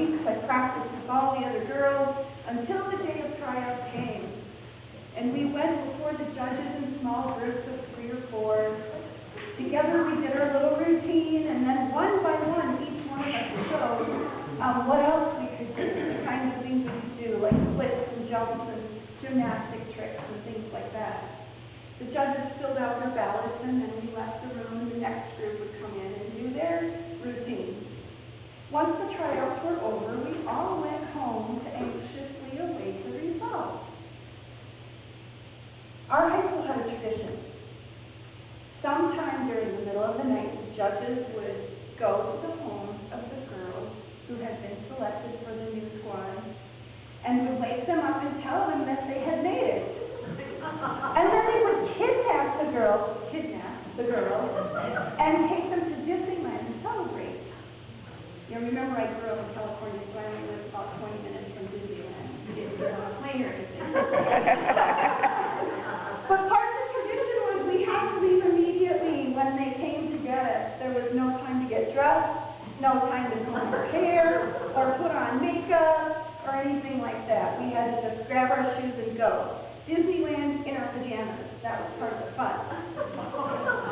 weeks I practiced with all the other girls until the day of tryout came. And we went before the judges in small groups of 3 or 4. Together we did our little routine, and then one by one, each one of us showed what else we could do, the kinds of things we could do, like splits and jumps and gymnastic tricks and things like that. The judges filled out their ballots, and then we left the room, and the next group would come in and do their routine. Once the tryouts were over, we all went home to anxiously await the results. Our high school had a tradition. Sometime during the middle of the night, the judges would go to the homes of the girls who had been selected for the new squad and would wake them up and tell them that they had made it. And then they would kidnap the girls, and take them to Disneyland to celebrate. You know, remember I grew up in California, so I only lived about 20 minutes from Disneyland. We didn't get on a plane or anything. But part of the tradition was we had to leave immediately when they came to get us. There was no time to get dressed, no time to comb our hair, or put on makeup, or anything like that. We had to just grab our shoes and go. Disneyland in our pajamas. That was part of the fun.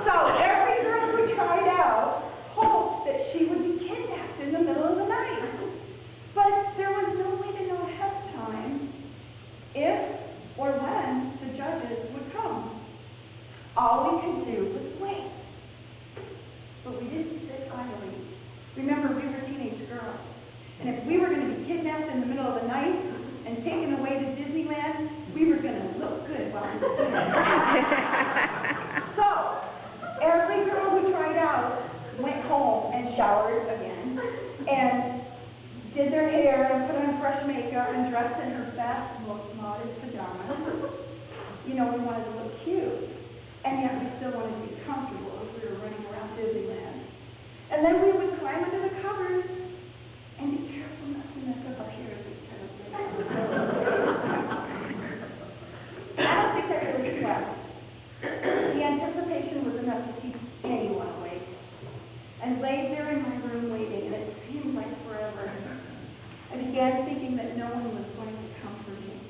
So every girl who tried out hoped that she would be kidnapped in the middle of the night. But there was no way to know ahead of time if or when the judges would come. All we could do was wait. But we didn't sit idly. Remember, we were teenage girls. And if we were going to be kidnapped in the middle of the night and taken away to Disneyland, we were going to look good while we were there. So, every girl who tried out went home and showered again, and did their hair and put on fresh makeup and dressed in her best, most modest pajamas. You know, we wanted to look cute, and yet we still wanted to be comfortable as we were running around Disneyland. And then we would climb under the covers and be careful not to mess up our hair. I don't think I really slept. The anticipation was enough to keep anyone awake. And laid there in my room waiting, and it seemed like forever. I began thinking that no one was going to come for me.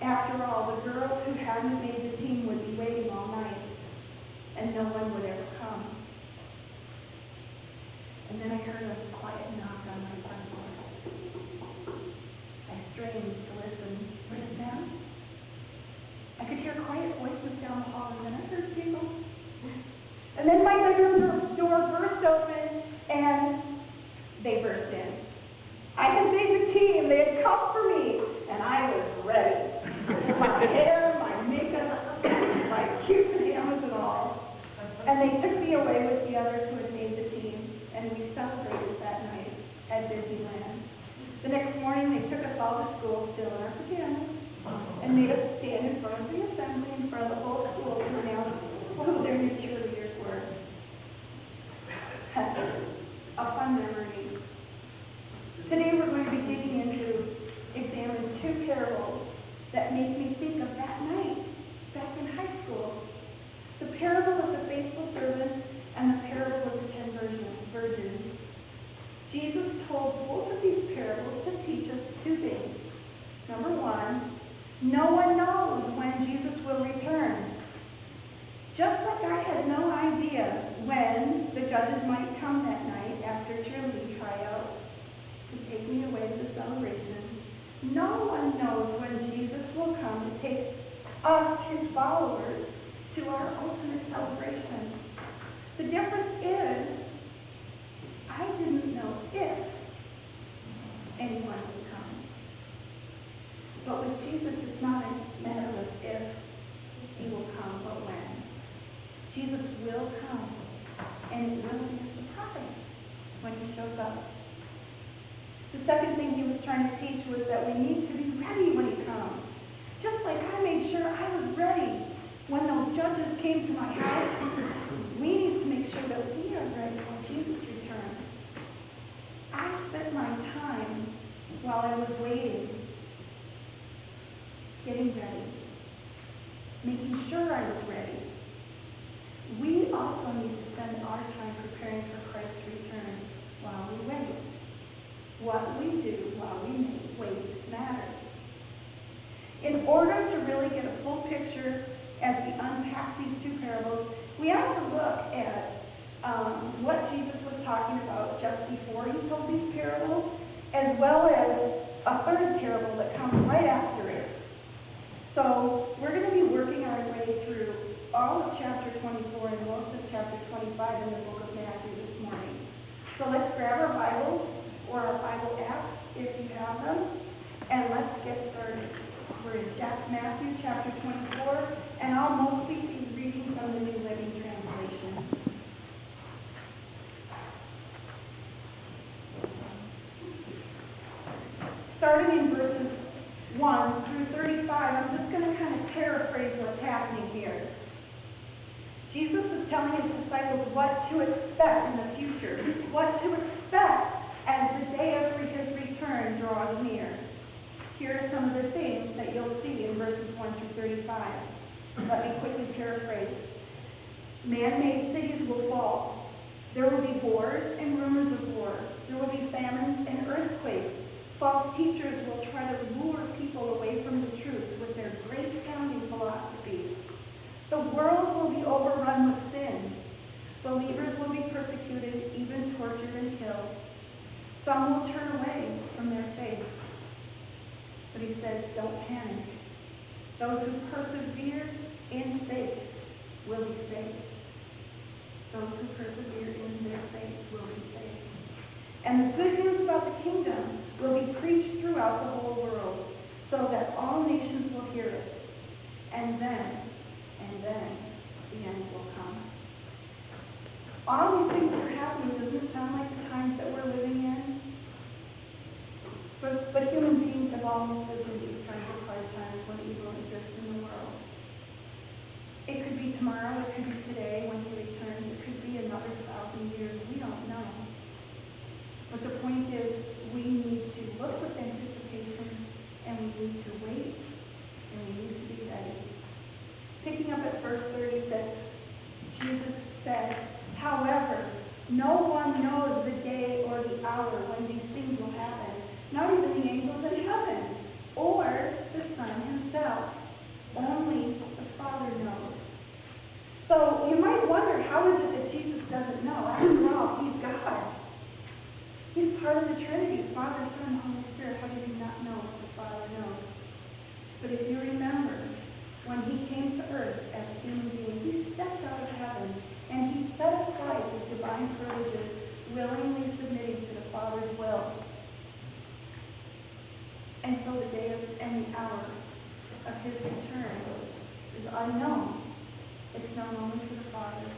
After all, the girls who hadn't made the team would be waiting all night, and no one would ever come. And then I heard a quiet knock on my front door. I strained to listen. Was it them? I could hear quiet voices down the hall, and then I heard giggles. And then my bedroom door burst open, and they burst in. I had made the team. They had come for me, and I was ready. My hair, my makeup, my cute pajamas and all. And they took me away with the others who had made the team, and we celebrated that night at Disneyland. The next morning, they took us all to school, still in our pajamas, and made us stand in front of the assembly, in front of the whole school, to announce who their new cheerleaders were. A fun memory. Today we're going to be digging into, examine 2 parables that make me think of that night back in high school. The parable of the faithful servant and the parable of the 10 virgins. Jesus told both of these parables to teach us 2 things. Number 1, no one knows when Jesus will return. Just like I had no idea when the judges might come that night after cheerleading tryouts to take me away to the celebration, no one knows when Jesus will come to take us, his followers, to our ultimate celebration. The difference is, I didn't know if anyone would come. But with Jesus, it's not a matter of if he will come, but when. Jesus will come, and it will be a surprise when he shows up. The second thing he was trying to teach was that we need to be ready when he comes. Just like I made sure I was ready when those judges came to my house, we need to make sure that we are ready when Jesus returns. I spent my time while I was waiting, getting ready, making sure I was ready. We also need to spend our time preparing for Christ's return while we wait. what we do while we wait matters. In order to really get a full picture as we unpack these two parables, we have to look at what Jesus was talking about just before he told these parables, as well as a third parable that comes right after it. So we're going to be working our way through all of chapter 24 and most of chapter 25 in the book of Matthew this morning. So let's grab our Bibles or our Bible apps if you have them, and let's get started. We're in Matthew chapter 24, and I'll mostly be reading from the New Living Translation. Starting in verses 1 through 35, I'm just going to kind of paraphrase what's happening here. Jesus is telling his disciples what to expect in the future, what to expect as the day of his return draws near. Here are some of the things that you'll see in verses 1 through 35. Let me quickly paraphrase. Man-made cities will fall. There will be wars and rumors of war. There will be famines and earthquakes. False teachers will try to lure people away from the truth with their great-sounding philosophies. The world will be overrun with sin. Believers will be persecuted, even tortured and killed. Some will turn away from their faith. But he says, don't panic. Those who persevere in faith will be saved. Those who persevere in their faith will be saved. And the good news about the kingdom will be preached throughout the whole world, so that all nations will hear it. And then the end will come. All these things are happening. Doesn't it sound like the times that we're living in? But human beings have always lived in these kinds of hard times when evil exists in the world. It could be tomorrow, it could be today when he returns, it could be another 1,000 years. We don't know. But the point is, we need to look with anticipation, and we need to wait, and we need to be ready. Picking up at verse 36, Jesus said, however, no one knows the day or the hour when these things will happen, not even the angels in heaven, or the Son himself. Only the Father knows. So you might wonder, how is it that Jesus doesn't know? After all, he's God. He's part of the Trinity, Father, Son, Holy Spirit. How does he not know what the Father knows? But if you remember, when he came to earth as a human being, he stepped out of heaven, and he set aside his divine privileges, willingly submitting to the Father's will. And so the day and the hour of his return is unknown. It's known only to the Father.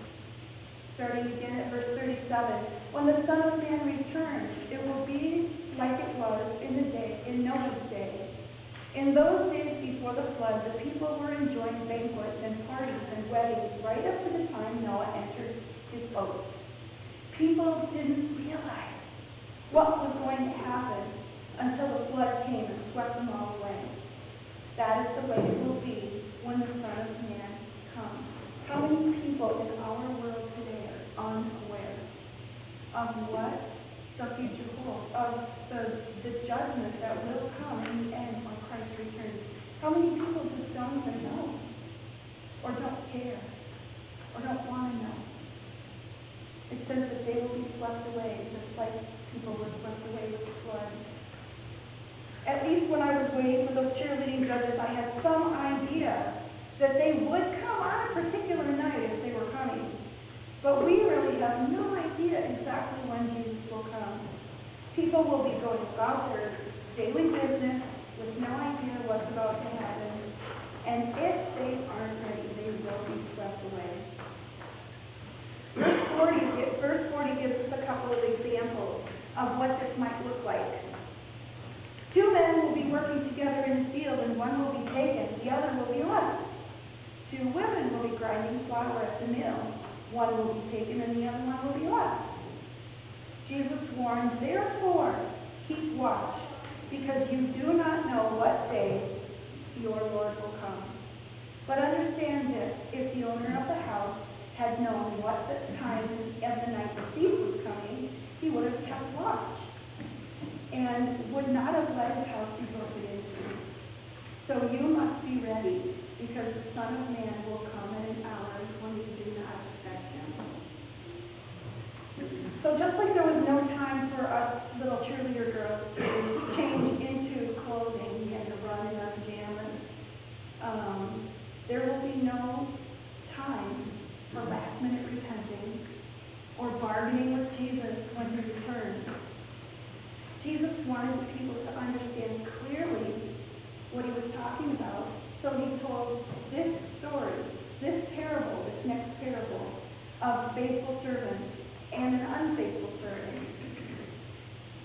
Starting again at verse 37, when the Son of Man returns, it will be like it was in Noah's day. In those days before the flood, the people were enjoying banquets and parties and weddings right up to the time Noah entered his boat. People didn't realize what was going to happen until the flood came and swept them all away. That is the way it will be when the Son of Man comes. How many people in our world today are unaware of what the future holds, of the judgment that will come in the end when Christ returns? How many people just don't even know, or don't care, or don't want to know? It says that they will be swept away, just like people were swept away with the flood. At least when I was waiting for those cheerleading judges, I had some idea that they would come on a particular night if they were coming. But we really have no idea exactly when Jesus will come. People will be going about their daily business with no idea what's about to happen. And if they aren't ready, they will be swept away. Verse 40 gives us a couple of examples of what this might look like. Two men will be working together in the field, and one will be taken, the other will be left. Two women will be grinding flour at the mill. One will be taken, and the other one will be left. Jesus warns, therefore, keep watch, because you do not know what day your Lord will come. But understand this, if the owner of the house had known what the time of the night the thief was coming, he would have kept watch. and would not have let his house be broken into. So you must be ready, because the Son of Man will come in an hour when you do not expect him. So just like there was no time for us little cheerleader girls to change into clothing, we had to run in our pajamas, there will be no time for last-minute repenting or bargaining with Jesus when he returns. Jesus wanted people to understand clearly what he was talking about, so he told this story, this parable, this next parable of faithful servants and an unfaithful servant.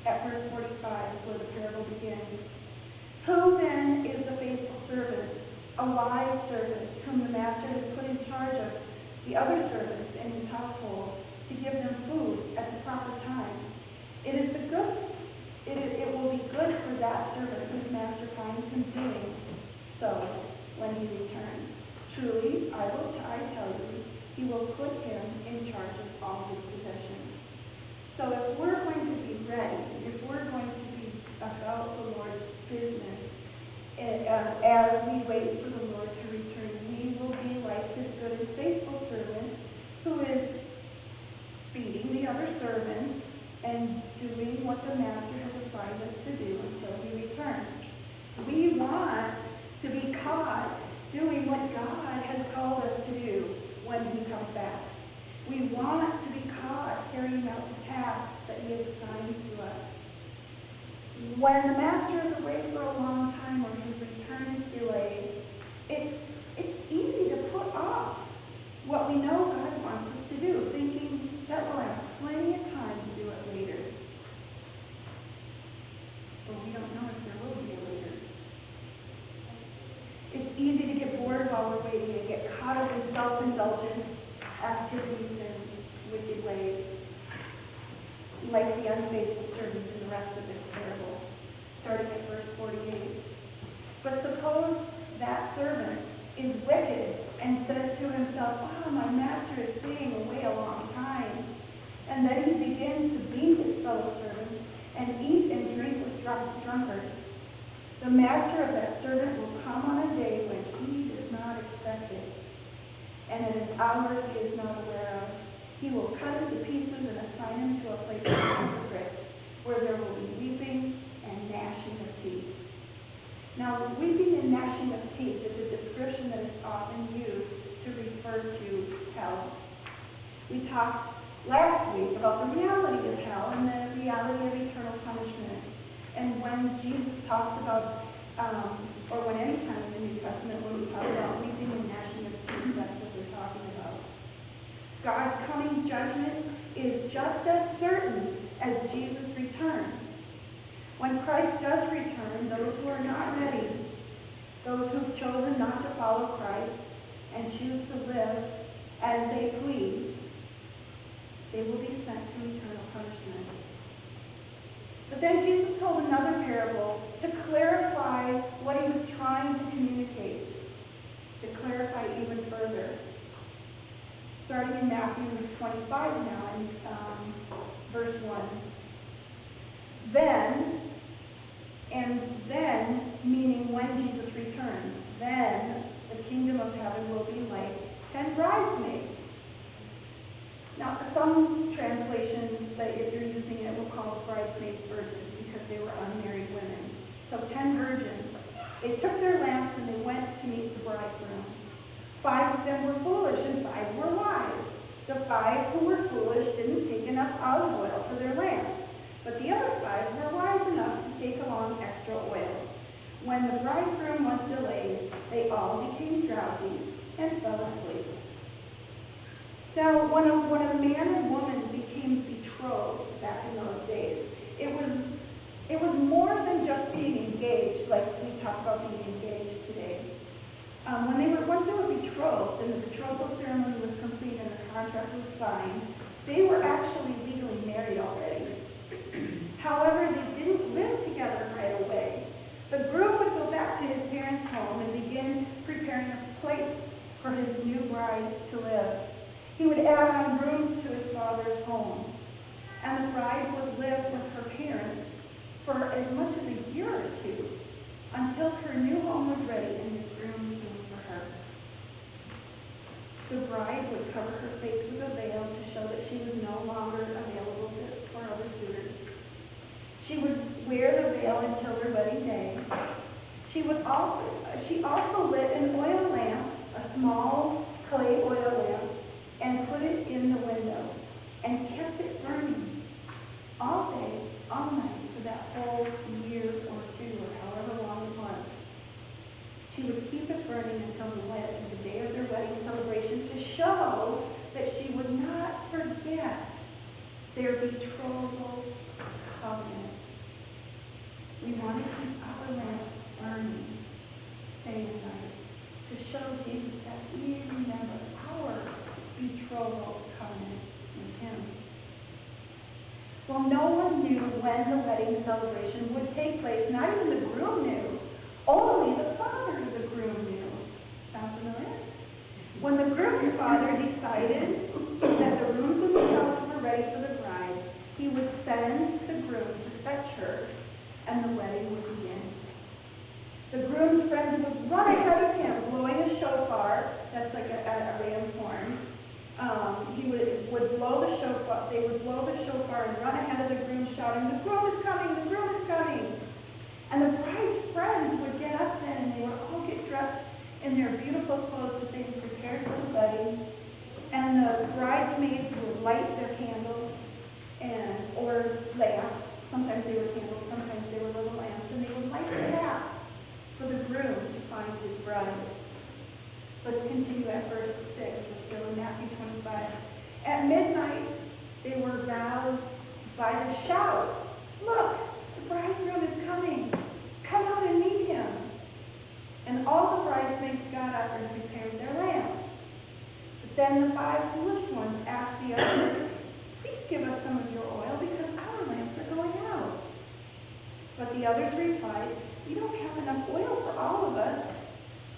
At verse 45 is where the parable begins. Who then is the faithful servant, a wise servant, whom the master has put in charge of the other servants in his household to give them food at the proper time? It will be good for that servant whose master finds him doing so when he returns. Truly, I tell you, he will put him in charge of all his possessions. So if we're going to be ready, if we're going to be about the Lord's business, as we wait for the Lord to return, we will be like this good and faithful servant who is feeding the other servants and doing what the master has assigned us to do until he returns. We want to be caught doing what God has called us to do when he comes back. We want to be caught carrying out the tasks that he has assigned to us. When the master is away for a long time or his return is delayed, it's easy to put off what we know God wants us to do, thinking that we'll have plenty of time to do it later. But we don't know if there will be a later. It's easy to get bored while we're waiting and get caught up in self-indulgent activities and wicked ways, like the unfaithful servants in the rest of this parable, starting at verse 48. But suppose that servant is wicked and says to himself, "Oh, my master is staying away a long time." And then he begins to beat his fellow servants and eat and drink with drunkards. The master of that servant will come on a day when he does not expect it, and at an hour he is not aware of. He will cut him to pieces and assign him to a place of hypocrites, where there will be weeping and gnashing of teeth. Now, weeping and gnashing of teeth is a description that is often used to refer to hell. We talked last week about the reality of hell and the reality of eternal punishment. And when Jesus talks about, or when any time in the New Testament when we talk about weeping and gnashing of teeth, that's what we're talking about. God's coming judgment is just as certain as Jesus' return. When Christ does return, those who are not ready, those who've chosen not to follow Christ and choose to live as they please, they will be sent to eternal punishment. But then Jesus told another parable to clarify what he was trying to communicate, to clarify even further. Starting in Matthew 25 now, in verse 1. Then, meaning when Jesus returns, then the kingdom of heaven will be like 10 bridesmaids. Now, some translations that if you're using it will call bridesmaids virgins because they were unmarried women. So 10 virgins. They took their lamps and they went to meet the bridegroom. 5 of them were foolish and 5 were wise. The 5 who were foolish didn't take enough olive oil for their lamps, but the other 5 were wise enough to take along extra oil. When the bridegroom was delayed, they all became drowsy and fell asleep. Now, when a man and woman became betrothed back in those days, it was more than just being engaged, like we talk about being engaged today. Once they were betrothed and the betrothal ceremony was complete and the contract was signed, they were actually legally married already. However, they didn't live together right away. The groom would go back to his parents' home and begin preparing a place for his new bride to live. He would add on rooms to his father's home, and the bride would live with her parents for as much as a year or two until her new home was ready and his groom came for her. The bride would cover her face with a veil to show that she was no longer available for other suitors. She would wear the veil until her wedding day. She also lit an oil lamp, a small clay oil lamp, and put it in the window and kept it burning all day, all night for that whole year or two or however long it was. She would keep it burning until the day of their wedding celebration to show that she would not forget their betrothal covenant. We want to keep our lamps burning day and night to show Jesus that we remember our betrothal covenant with him. Well, no one knew when the wedding celebration would take place. Not even the groom knew. Only the father of the groom knew. Sound familiar? When the groom's father decided that the rooms in the house were ready for the bride, he would send the groom to fetch her, and the wedding would begin. The groom's friends would run ahead of him, blowing a shofar. That's like a ram's horn. He would blow the shofar. They would blow the shofar and run ahead of the groom, shouting, "The groom is coming! The groom is coming!" And the bride's friends would get up then, and they would all get dressed in their beautiful clothes that they had prepared for the wedding. And the bridesmaids would light their candles or lamps. Sometimes they were candles, sometimes they were little lamps, and they would light the lamp for the groom to find his bride. Let's continue at verse 6. We're still in Matthew 25. At midnight, they were roused by the shout, "Look, the bridegroom is coming. Come out and meet him." And all the bridesmaids got up and prepared their lamps. But then the 5 foolish ones asked the others, "Please give us some of your oil because our lamps are going out." But the others replied, "We don't have enough oil for all of us.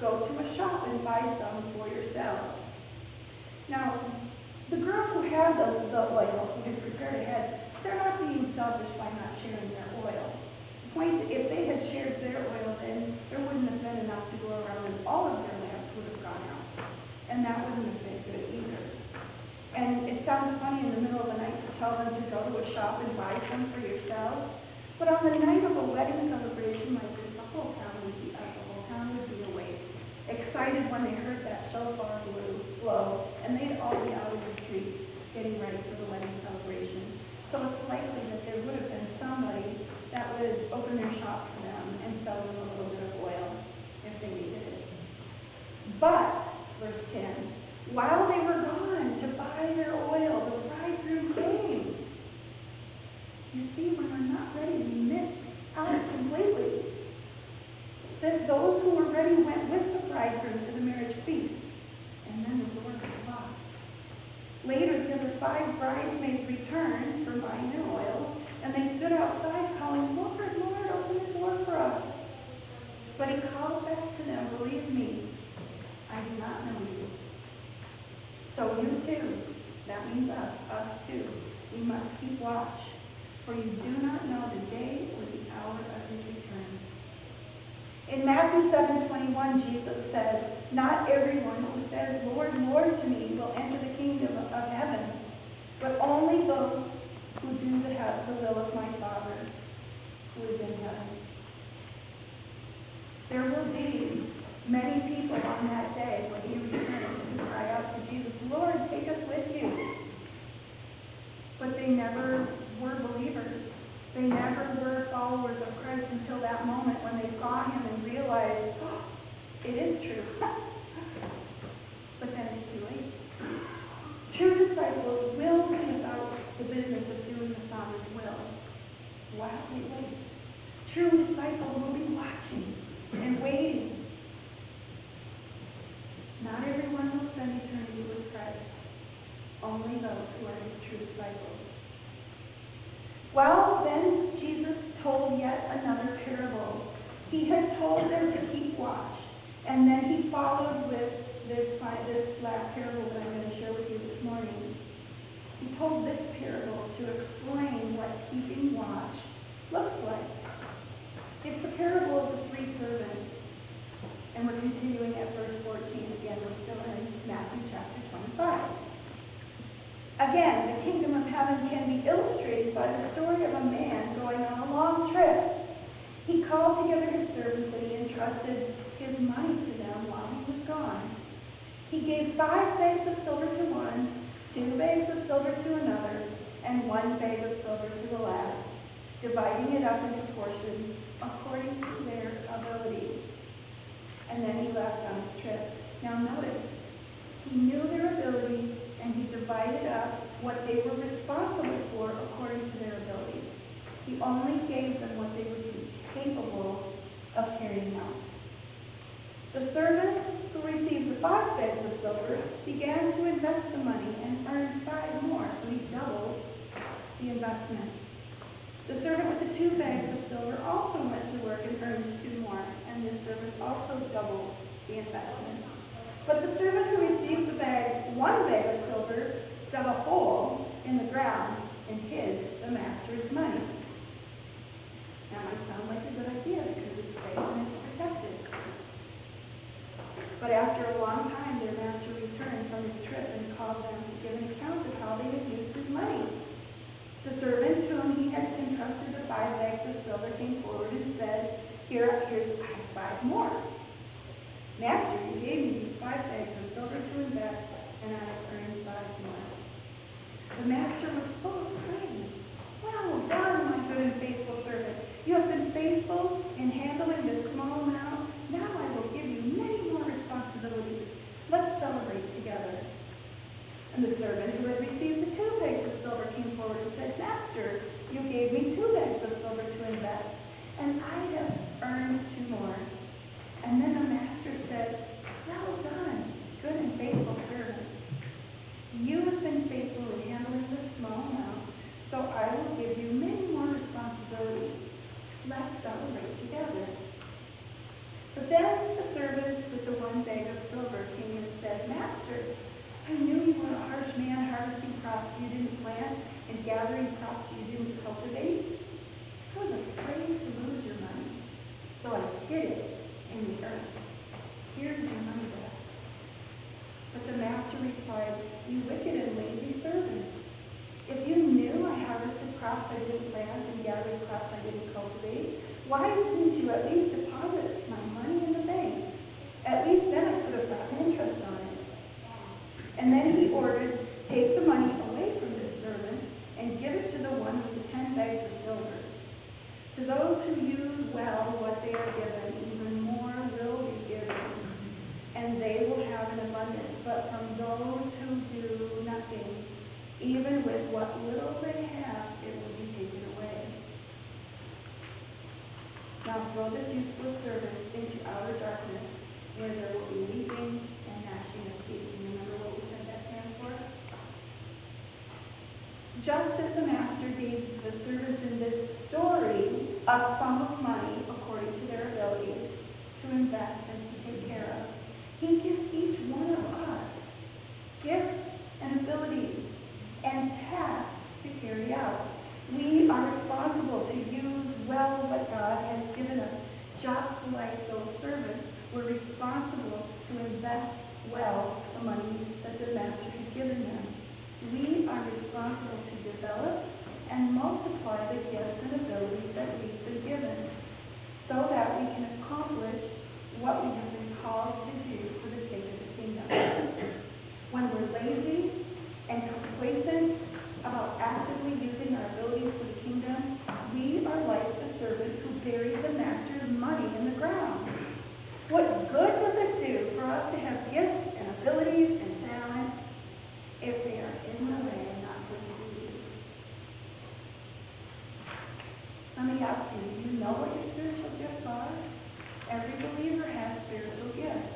Go to a shop and buy some for yourselves." Now, the girls who had the oil, who had prepared ahead, they're not being selfish by not sharing their oil. The point is, if they had shared their oil, then there wouldn't have been enough to go around, and all of their lamps would have gone out. And that wouldn't have been good either. And it sounds funny in the middle of the night to tell them to go to a shop and buy some for yourselves. But on the night of a wedding celebration like this, the whole town would be awake, excited when they heard that shofar blow, and they'd all be out in the streets getting ready for the wedding celebration. So it's likely that there would have been somebody that would open their shop for them and sell them a little bit of oil if they needed it. But, verse 10, while they were gone to buy their oil, the bridegroom came. You see, when we're not ready, we miss out completely. That those who were ready went with the bridegroom to the marriage feast, and then the door was locked. Later, the other 5 bridesmaids returned from buying their oil, and they stood outside calling, "Lord, Lord, open the door for us." But he called back to them, "Believe me, I do not know you." So you too, that means us too, we must keep watch, for you do not know the day or the hour of his return. In Matthew 7:21, Jesus said, "Not everyone who says, 'Lord, Lord,' to me will enter the kingdom of heaven, but only those who do the will of my Father who is in heaven." There will be many people on that day when he returns who cry out to Jesus, "Lord, take us with you." But they never were believers. They never were followers of Christ until that moment when they saw him and realized, "Oh, it is true." But then it's too late. True disciples will be about the business of doing the Father's will while they wait. True disciples will be watching and waiting. Not everyone will spend eternity with Christ. Only those who are his true disciples. Well, then Jesus told yet another parable. He had told them to keep watch, and then he followed with this last parable that I'm going to share with you this morning. He told this parable to explain what keeping watch looks like. It's the parable of the three servants. And we're continuing at verse 14. Again, we're still in Matthew chapter 25. Again, the kingdom of heaven can be illustrated by the story of a man going on a long trip. He called together his servants and he entrusted his money to them while he was gone. He gave 5 bags of silver to one, 2 bags of silver to another, and 1 bag of silver to the last, dividing it up into portions according to their ability. And then he left on his trip. Now notice, he knew their ability and he divided up what they were responsible for according to their ability. He only gave them what they would be capable of carrying out. The servant who received the 5 bags of silver began to invest the money and earned 5 more, so he doubled the investment. The servant with the 2 bags of silver also went to work and earned 2 more, and this servant also doubled the investment. But the servant who received the 1 bag of silver dug a hole in the ground and hid the master's money. That might sound like a good idea because it's safe and it's protected. But after a long time, their master returned from his trip and called them to give an account of how they had used his money. The servant whom he had entrusted the 5 bags of silver came forward and said, here's 5 more. Master, you gave me these 5 bags of silver to invest, and I have earned 5 more. The master was full of praise. Well done, my good and faithful servant. You have been faithful in handling this small amount. Now I will give you many more responsibilities. Let's celebrate together. And the servant who had received the 2 bags of silver came forward and said, Master, you gave me 2 bags of silver to invest, and I have earned 2 more. And then the master said, well done, good and faithful servant. You have been faithful in handling this small amount, so I will give you many more responsibilities. Let's celebrate together. But then the servant with the 1 bag of silver came and said, Master, I knew you were a harsh man, harvesting crops you didn't plant and gathering crops you didn't cultivate. I was afraid to lose your money, so I hid it in the earth. Here's your money back. But the master replied, you wicked and lazy servant. If you knew I harvested crops I didn't plant and gathered crops I didn't cultivate, why didn't you at least deposit my money in the bank? At least then I could have gotten interest on it. And then he ordered, take the money away from this servant and give it to the one with the 10 bags of silver. To those who use well what they are given, even more will be given, and they will have an abundance. But from those who do nothing, even with what little they have, it will be taken away. Now throw this useless servant into outer darkness, where there will be weeping and gnashing of teeth. Remember what we said that stands for? Just as the master gave the servants in this story a sum of money according to their abilities to invest and to take care of, he gives each one of us gifts and abilities and tasks to carry out. We are responsible to use well what God has given us, just like those servants were responsible to invest well the money that the master had given them. We are responsible to develop and multiply the gifts and abilities that we've been given so that we can accomplish what we have been called to do for the sake of the kingdom. When we're lazy and complacent about actively using our abilities for the kingdom, we are like the servant who buried the master's money in the ground. What good does it do for us to have gifts and abilities and talents if they are hidden away and not put to use? Let me ask you, do you know what your spiritual gifts are? Every believer has spiritual gifts.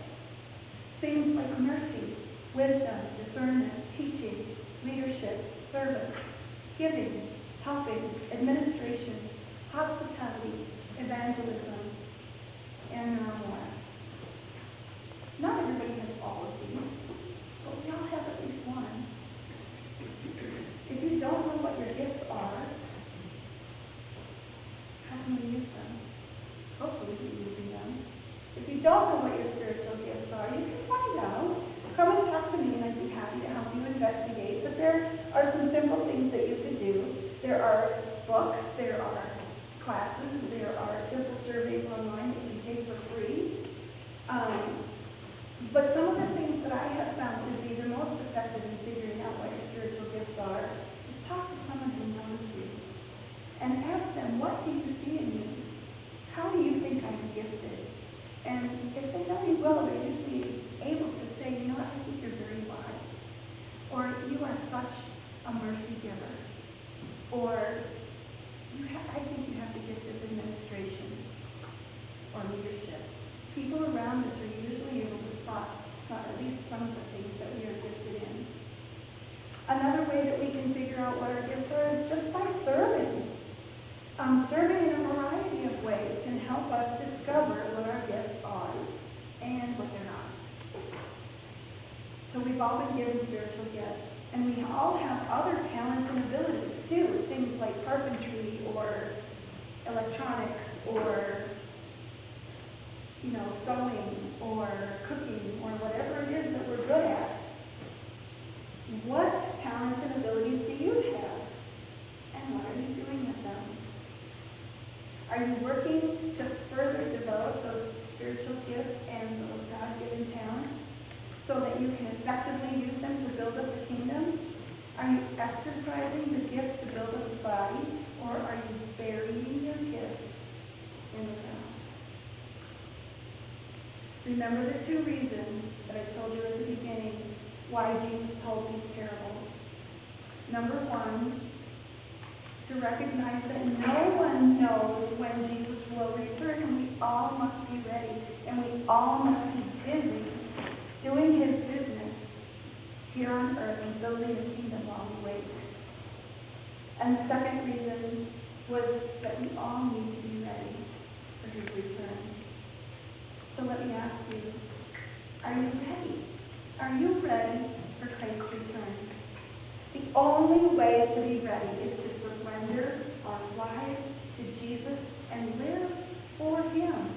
books, there are classes, there are simple surveys online that you take for free. But some of the things that I have found to be the most effective in figuring out what your spiritual gifts are is talk to someone who knows you and ask them, what do you see in me? How do you think I'm gifted? And if they know you well, they're usually able to say, you know what, I think you're very wise. Or you are such a mercy giver. Or I think you have the gift of administration or leadership. People around us are usually able to spot at least some of the things that we are gifted in. Another way that we can figure out what our gifts are is just by serving. Serving in a variety of ways can help us discover what our gifts are and what they're not. So we've all been given spiritual gifts, and we all have other talents and abilities too, things like carpentry or electronics or sewing or cooking or whatever it is that we're good at. What talents and abilities do you have? And what are you doing with them? Are you working to further develop those spiritual gifts and those God-given talents so that you can effectively use them to build up the kingdom? Are you exercising the gifts to build up the body, or are you burying your gifts in the ground? Remember the two reasons that I told you at the beginning why Jesus told these parables. Number one, to recognize that no one knows when Jesus will return, and we all must be ready, and we all must be busy doing his business here on earth and building the kingdom while we wait. And the second reason was that we all need to be ready for his return. So let me ask you, are you ready? Are you ready for Christ's return? The only way to be ready is to surrender our lives to Jesus and live for him.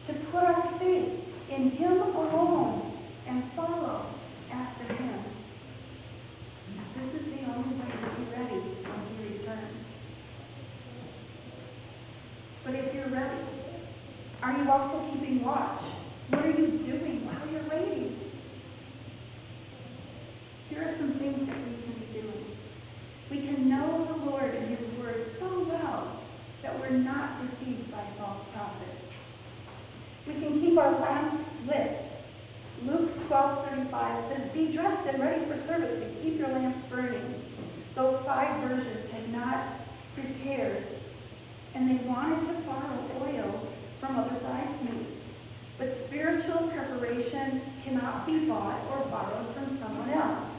To put our faith in him alone and follow after him. This is the only way to be ready when he returns. But if you're ready, are you also keeping watch? What are you doing while you're waiting? Here are some things that we can be doing. We can know the Lord and his word so well that we're not deceived by false prophets. We can keep our lamps lit. Luke 12:35 says, be dressed and ready for service and keep your lamps burning. Those 5 virgins had not prepared, and they wanted to borrow oil from other bridesmaids. But spiritual preparation cannot be bought or borrowed from someone else.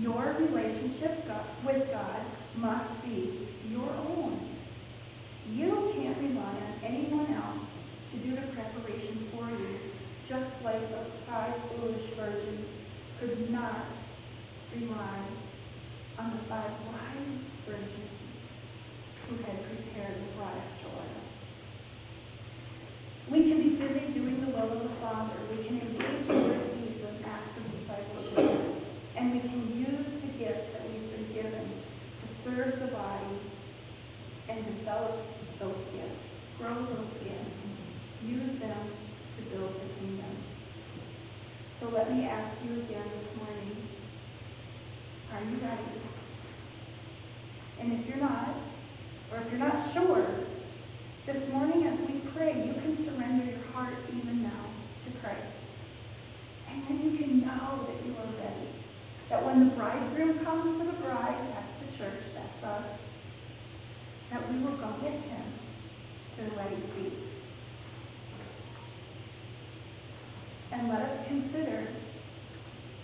Your relationship with God must be your own. You can't rely on anyone else to do the preparation for you, just like those 5 foolish virgins could not rely on the 5 wise virgins who had prepared and brought extra oil. We can be busy doing the will of the Father. We can engage in good deeds and acts of discipleship. And we can use the gifts that we've been given to serve the body and develop those gifts, grow those gifts, use them to build the kingdom. So let me ask you again this morning, are you ready? And if you're not, or if you're not sure, this morning as we pray, you can surrender your heart even now to Christ. And then you can know that you are ready. That when the bridegroom comes to the bride, that's the church, that's us, that we will go with him to the wedding feast. And let us consider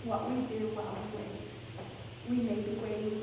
what we do while we wait. We may be waiting